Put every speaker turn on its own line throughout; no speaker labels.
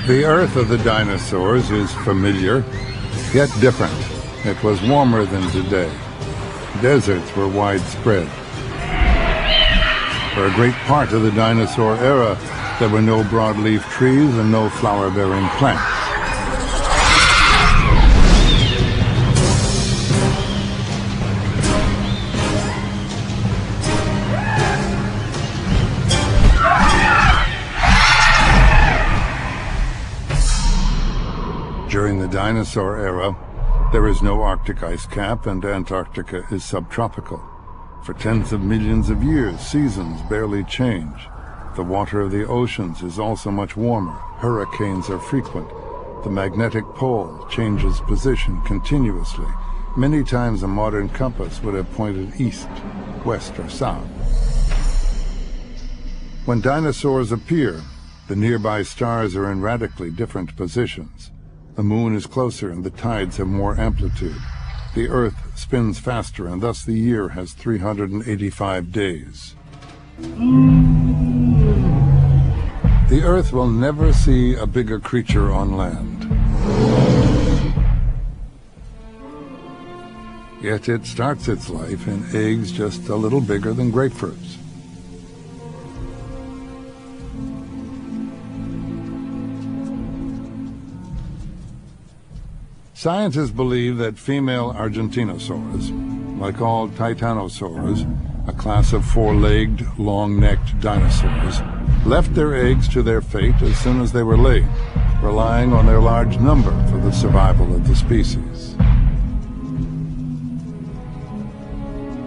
The Earth of the dinosaurs is familiar, yet different. It was warmer than today. Deserts were widespread. For a great part of the dinosaur era, there were no broadleaf trees and no flower-bearing plants. During the dinosaur era, there is no Arctic ice cap and Antarctica is subtropical. For tens of millions of years, seasons barely change. The water of the oceans is also much warmer. Hurricanes are frequent. The magnetic pole changes position continuously. Many times a modern compass would have pointed east, west, or south. When dinosaurs appear, the nearby stars are in radically different positions. The moon is closer and the tides have more amplitude. The Earth spins faster and thus the year has 385 days. The Earth will never see a bigger creature on land. Yet it starts its life in eggs just a little bigger than grapefruits. Scientists believe that female Argentinosaurs, like all titanosaurs, a class of four-legged, long-necked dinosaurs, left their eggs to their fate as soon as they were laid, relying on their large number for the survival of the species.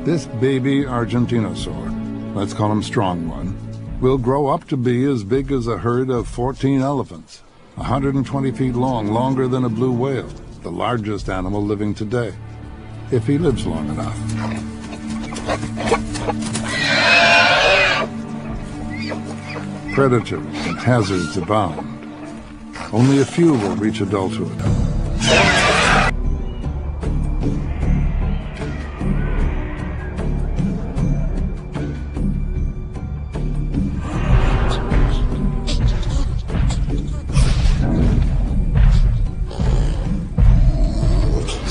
This baby Argentinosaur, let's call him Strong One, will grow up to be as big as a herd of 14 elephants, 120 feet long, longer than a blue whale, the largest animal living today, if he lives long enough. Predators and hazards abound. Only a few will reach adulthood.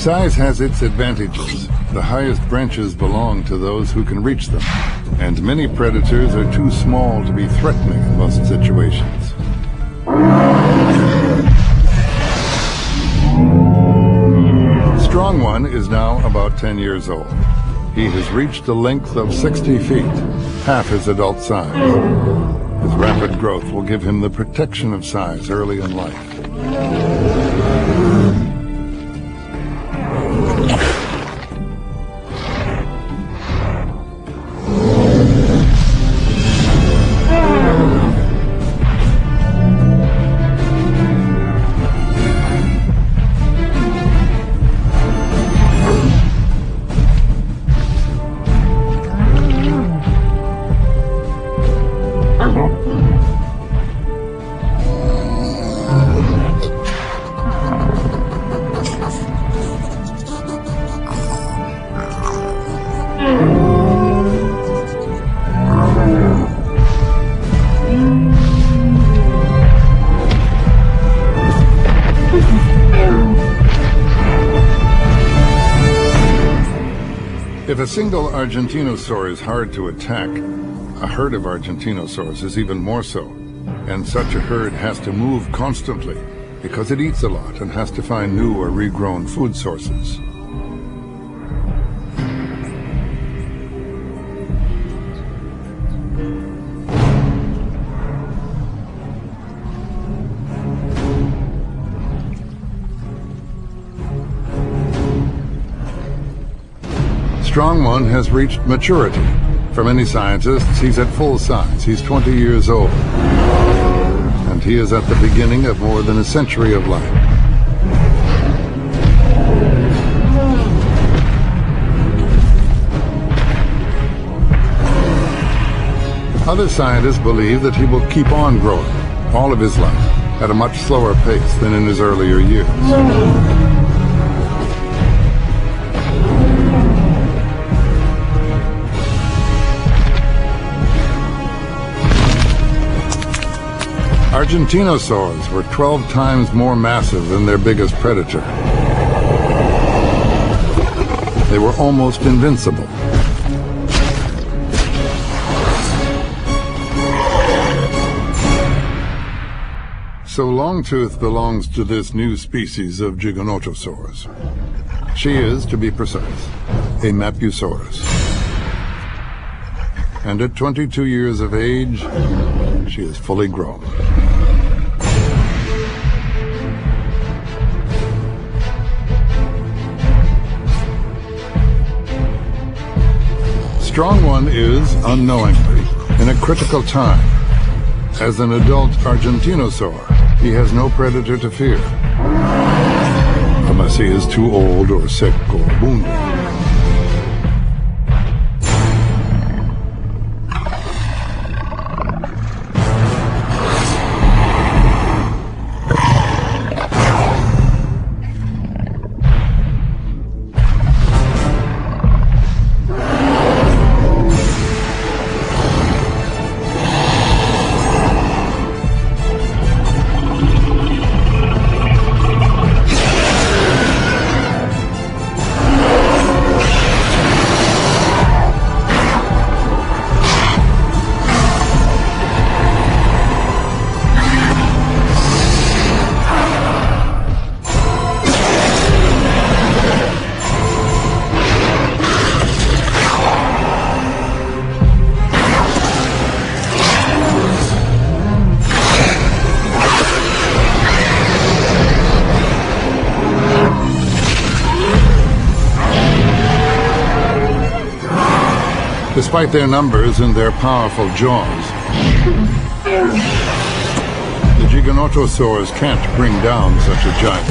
Size has its advantages. The highest branches belong to those who can reach them, and many predators are too small to be threatening in most situations. Strong One is now about 10 years old. He has reached a length of 60 feet, half his adult size. His rapid growth will give him the protection of size early in life. If a single Argentinosaur is hard to attack, a herd of Argentinosaurs is even more so. And such a herd has to move constantly because it eats a lot and has to find new or regrown food sources. Strong One has reached maturity. For many scientists, he's at full size. He's 20 years old. And he is at the beginning of more than a century of life. Other scientists believe that he will keep on growing all of his life at a much slower pace than in his earlier years. Argentinosaurs were 12 times more massive than their biggest predator. They were almost invincible. So Longtooth belongs to this new species of Giganotosaurs. She is, to be precise, a Mapusaurus. And at 22 years of age, she is fully grown. Strong One is, unknowingly, in a critical time. As an adult Argentinosaur, he has no predator to fear, unless he is too old or sick or wounded. Despite their numbers and their powerful jaws, the Giganotosaurs can't bring down such a giant.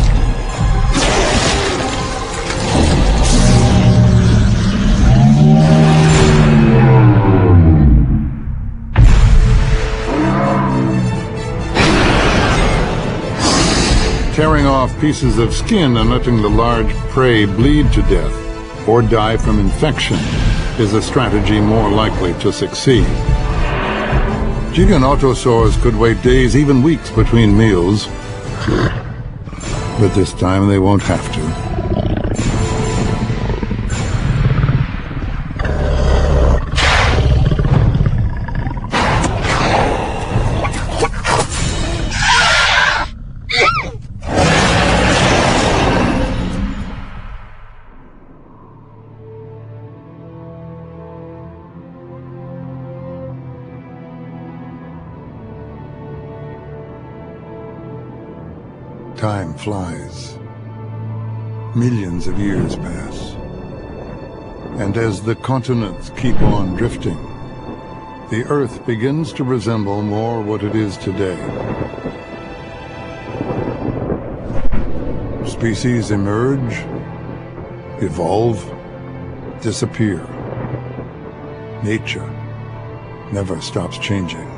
Tearing off pieces of skin and letting the large prey bleed to death or die from infection is a strategy more likely to succeed. Giganotosaurs could wait days, even weeks between meals, but this time they won't have to. Time flies. Millions of years pass. And as the continents keep on drifting, the Earth begins to resemble more what it is today. Species emerge, evolve, disappear. Nature never stops changing.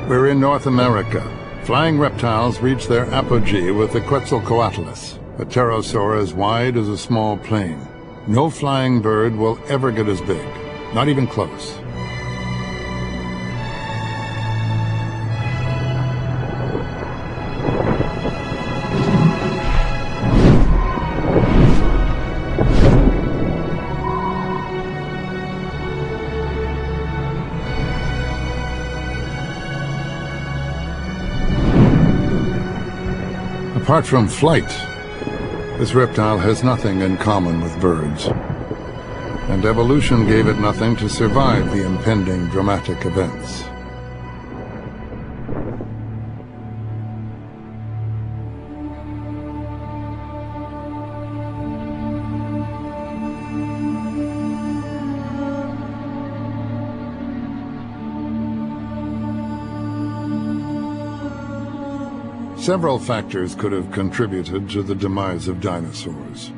We're in North America. Flying reptiles reach their apogee with the Quetzalcoatlus, a pterosaur as wide as a small plane. No flying bird will ever get as big, not even close. Apart from flight, this reptile has nothing in common with birds, and evolution gave it nothing to survive the impending dramatic events. Several factors could have contributed to the demise of dinosaurs.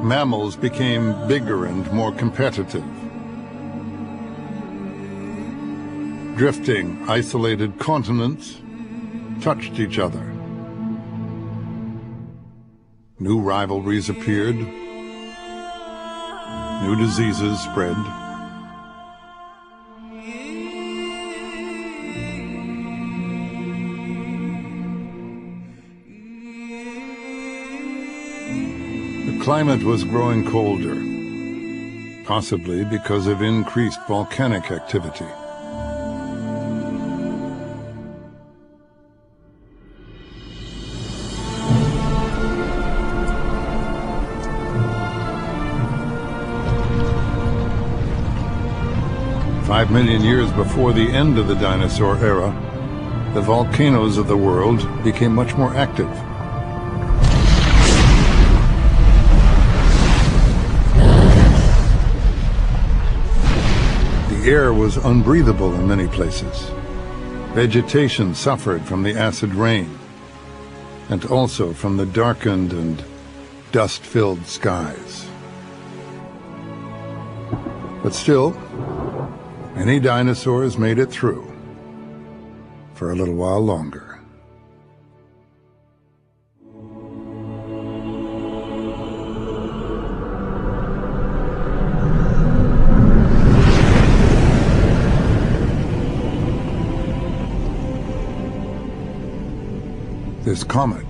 Mammals became bigger and more competitive. Drifting, isolated continents touched each other. New rivalries appeared. New diseases spread. The climate was growing colder, possibly because of increased volcanic activity. Five million years before the end of the dinosaur era, the volcanoes of the world became much more active. The air was unbreathable in many places. Vegetation suffered from the acid rain, and also from the darkened and dust-filled skies. But still, many dinosaurs made it through for a little while longer. This comet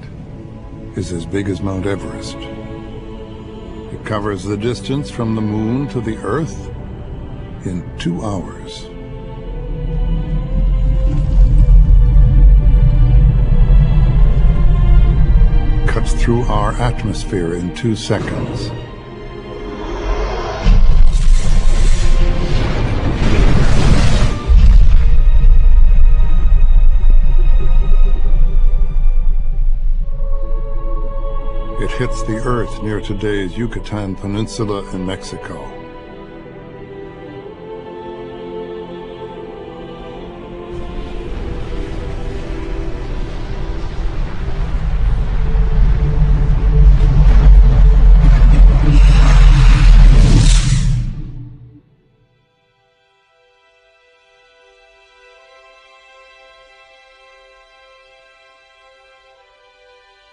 is as big as Mount Everest. It covers the distance from the Moon to the Earth in 2 hours. Cuts through our atmosphere in 2 seconds. It hits the Earth near today's Yucatan Peninsula in Mexico.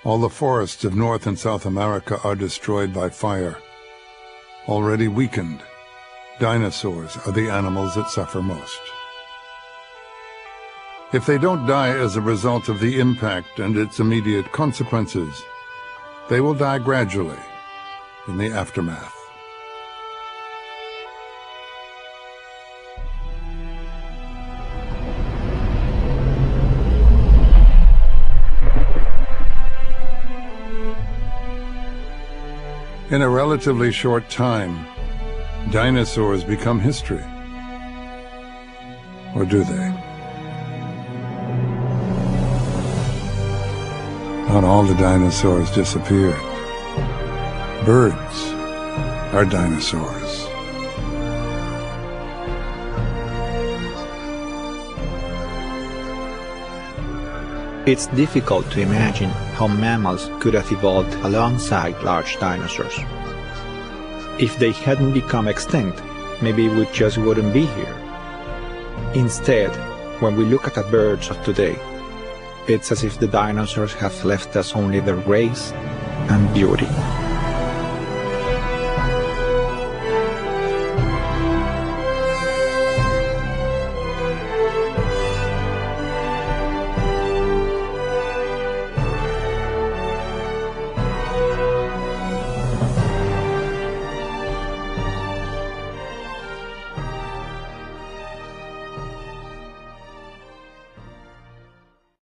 All the forests of North and South America are destroyed by fire. Already weakened, dinosaurs are the animals that suffer most. If they don't die as a result of the impact and its immediate consequences, they will die gradually in the aftermath. In a relatively short time, dinosaurs become history. Or do they? Not all the dinosaurs disappeared. Birds are dinosaurs.
It's difficult to imagine how mammals could have evolved alongside large dinosaurs. If they hadn't become extinct, maybe we just wouldn't be here. Instead, when we look at the birds of today, it's as if the dinosaurs have left us only their grace and beauty.